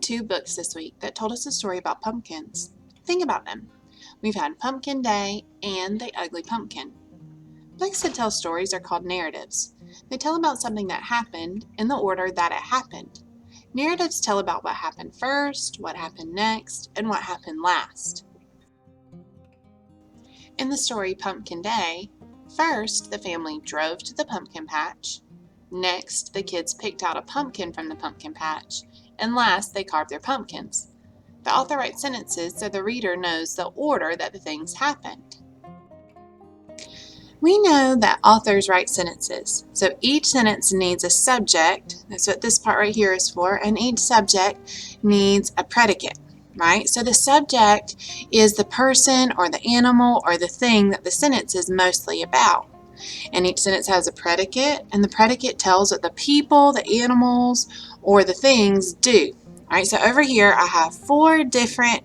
2 books this week that told us a story about pumpkins. Think about them. We've had Pumpkin Day and The Ugly Pumpkin. Books that tell stories are called narratives. They tell about something that happened in the order that it happened. Narratives tell about what happened first, what happened next, and what happened last. In the story Pumpkin Day, first the family drove to the pumpkin patch. Next, the kids picked out a pumpkin from the pumpkin patch. And last, they carved their pumpkins. The author writes sentences so the reader knows the order that the things happened. We know that authors write sentences, so each sentence needs a subject. That's what this part right here is for, and each subject needs a predicate, right? So the subject is the person or the animal or the thing that the sentence is mostly about. And each sentence has a predicate, and the predicate tells what the people, the animals, or the things do. All right, so over here I have 4 different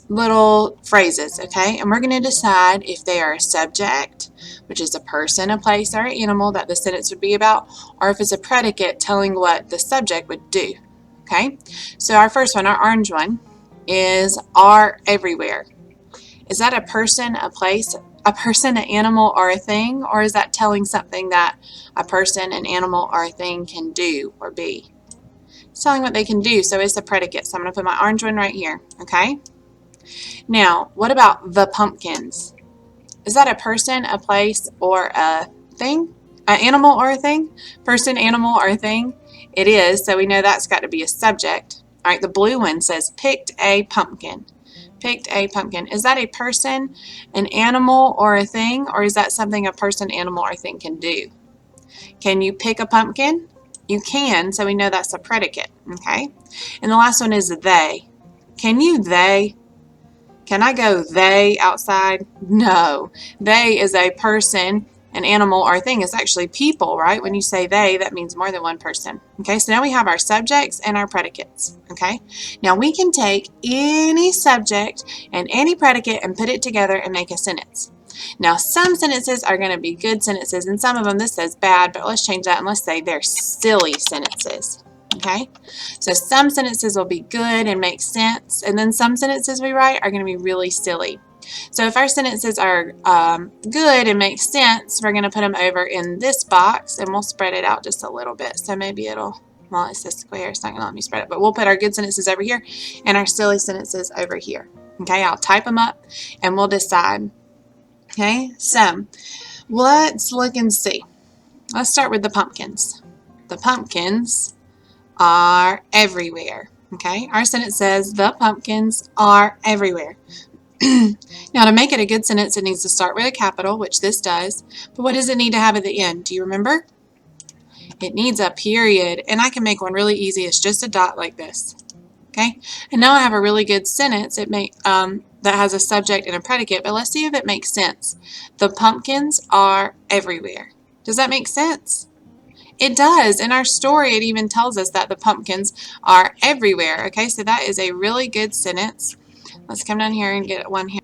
little phrases, okay? And we're going to decide if they are a subject, which is a person, a place, or an animal that the sentence would be about, or if it's a predicate telling what the subject would do, okay? So our first one, our orange one, is are everywhere. Is that a person, a place, a person, an animal, or a thing? Or is that telling something that a person, an animal, or a thing can do or be? It's telling what they can do, so it's a predicate. So I'm going to put my orange one right here, okay? Now, what about the pumpkins? Is that a person, a place, or a thing? An animal or a thing? Person, animal, or a thing? It is, so we know that's got to be a subject. All right, the blue one says picked a pumpkin. Picked a pumpkin. Is that a person, an animal, or a thing? Or is that something a person, animal, or thing can do? Can you pick a pumpkin? You can, so we know that's a predicate, okay? And the last one is they. Can you they? Can I go they outside? No. They is a person, an animal, or a thing. It's actually people, right? When you say they, that means more than one person. Okay, so now we have our subjects and our predicates. Okay, now we can take any subject and any predicate and put it together and make a sentence. Now, some sentences are going to be good sentences, and some of them, this says bad, but let's change that and let's say they're silly sentences. Okay, so some sentences will be good and make sense, and then some sentences we write are going to be really silly. So if our sentences are good and make sense, we're going to put them over in this box, and we'll spread it out just a little bit. So maybe it'll, well, it's a square, it's not going to let me spread it, but we'll put our good sentences over here and our silly sentences over here. Okay, I'll type them up and we'll decide. Okay, so let's look and see. Let's start with the pumpkins. The pumpkins are everywhere. Okay, our sentence says the pumpkins are everywhere. Now, to make it a good sentence, it needs to start with a capital, which this does. But what does it need to have at the end? Do you remember? It needs a period, and I can make one really easy. It's just a dot like this. Okay, and now I have a really good sentence. That has a subject and a predicate, but let's see if it makes sense. The pumpkins are everywhere. Does that make sense? It does. In our story, it even tells us that the pumpkins are everywhere. Okay, so that is a really good sentence. Let's come down here and get one here.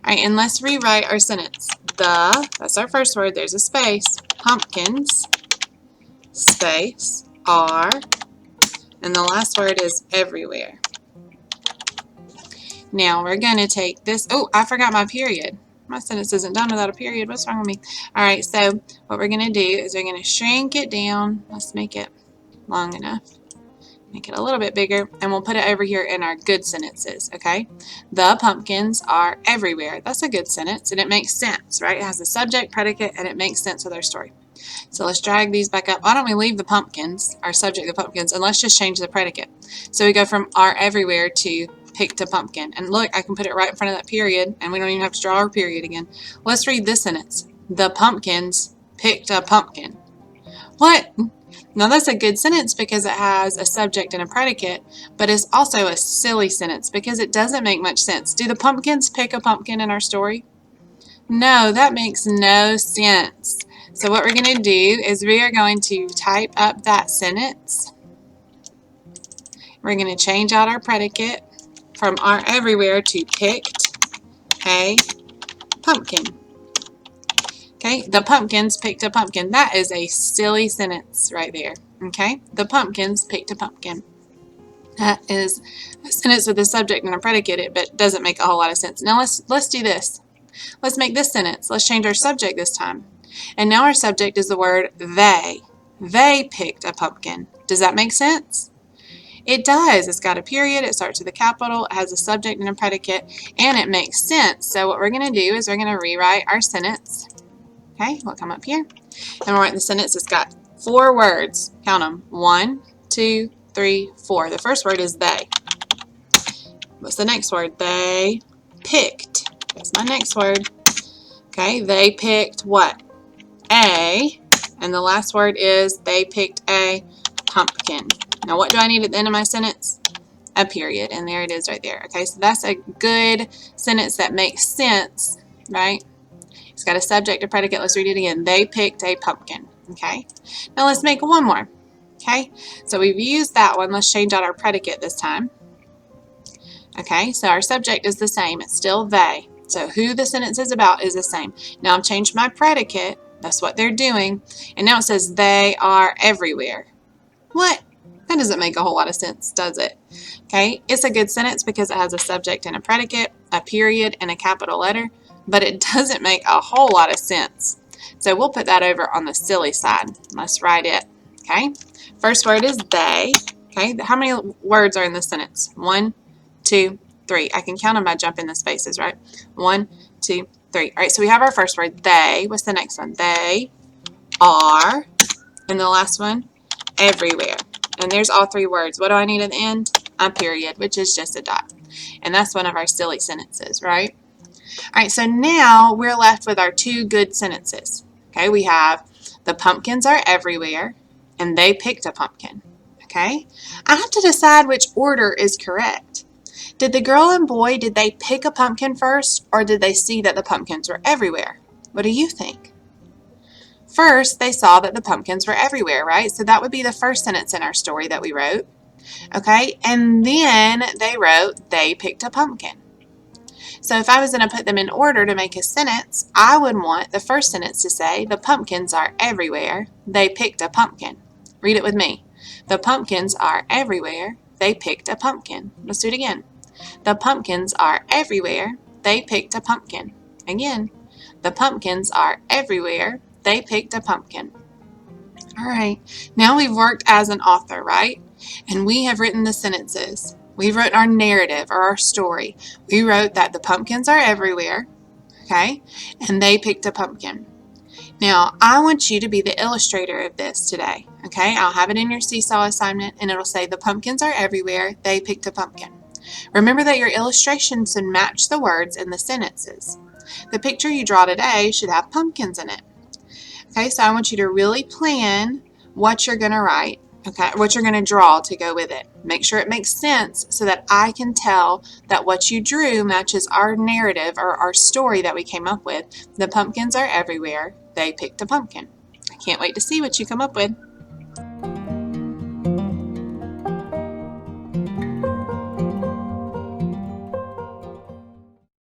All right, and let's rewrite our sentence. That's our first word. There's a space. Pumpkins, space, are, and the last word is everywhere. Now we're going to take this. Oh, I forgot my period. My sentence isn't done without a period. What's wrong with me? All right, so what we're going to do is we're going to shrink it down. Let's make it long enough. Make it a little bit bigger, and we'll put it over here in our good sentences, okay? The pumpkins are everywhere. That's a good sentence, and it makes sense, right? It has a subject, predicate, and it makes sense with our story. So let's drag these back up. Why don't we leave the pumpkins, our subject, the pumpkins, and let's just change the predicate. So we go from are everywhere to picked a pumpkin. And look, I can put it right in front of that period, and we don't even have to draw our period again. Let's read this sentence. The pumpkins picked a pumpkin. What? Now that's a good sentence because it has a subject and a predicate, but it's also a silly sentence because it doesn't make much sense. Do the pumpkins pick a pumpkin in our story? No, that makes no sense. So what we're going to do is we are going to type up that sentence. We're going to change out our predicate from are everywhere to picked a pumpkin. Okay, the pumpkins picked a pumpkin. That is a silly sentence right there. Okay, the pumpkins picked a pumpkin. That is a sentence with a subject and a predicate, but doesn't make a whole lot of sense. Now let's do this. Let's make this sentence. Let's change our subject this time. And now our subject is the word they. They picked a pumpkin. Does that make sense? It does. It's got a period, it starts with a capital, it has a subject and a predicate, and it makes sense. So what we're going to do is we're going to rewrite our sentence. Okay, we'll come up here, and we'll write the sentence. It's got 4 words. Count them. 1, 2, 3, 4. The first word is they. What's the next word? They picked. That's my next word. Okay, they picked what? A. And the last word is they picked a pumpkin. Now what do I need at the end of my sentence? A period. And there it is right there. Okay, so that's a good sentence that makes sense, right? It's got a subject, a predicate. Let's read it again. They picked a pumpkin. Okay, now let's make one more. Okay, so we've used that one. Let's change out our predicate this time. Okay, so our subject is the same. It's still they. So who the sentence is about is the same. Now I've changed my predicate. That's what they're doing. And now it says they are everywhere. What? That doesn't make a whole lot of sense, does it? Okay, it's a good sentence because it has a subject and a predicate, a period, and a capital letter, but it doesn't make a whole lot of sense. So we'll put that over on the silly side. Let's write it. Okay, first word is they. Okay, how many words are in this sentence? 1, 2, 3. I can count them by jumping the spaces, right? 1, 2, 3. All right, so we have our first word, they. What's the next one? They are. And the last one, everywhere. And there's all 3 words. What do I need at the end? A period, which is just a dot. And that's one of our silly sentences, right? All right, so now we're left with our 2 good sentences. Okay, we have the pumpkins are everywhere, and they picked a pumpkin. Okay, I have to decide which order is correct. Did the girl and boy, did they pick a pumpkin first, or did they see that the pumpkins were everywhere? What do you think? First, they saw that the pumpkins were everywhere, right? So that would be the first sentence in our story that we wrote. Okay, and then they wrote, they picked a pumpkin. So if I was going to put them in order to make a sentence, I would want the first sentence to say, the pumpkins are everywhere, they picked a pumpkin. Read it with me. The pumpkins are everywhere, they picked a pumpkin. Let's do it again. The pumpkins are everywhere, they picked a pumpkin. Again, the pumpkins are everywhere, they picked a pumpkin. All right, now we've worked as an author, right? And we have written the sentences. We've written our narrative or our story. We wrote that the pumpkins are everywhere, okay? And they picked a pumpkin. Now, I want you to be the illustrator of this today, okay? I'll have it in your seesaw assignment, and it'll say the pumpkins are everywhere, they picked a pumpkin. Remember that your illustration should match the words in the sentences. The picture you draw today should have pumpkins in it. Okay, so I want you to really plan what you're going to write, okay, what you're going to draw to go with it. Make sure it makes sense so that I can tell that what you drew matches our narrative or our story that we came up with. The pumpkins are everywhere, they picked a pumpkin. I can't wait to see what you come up with.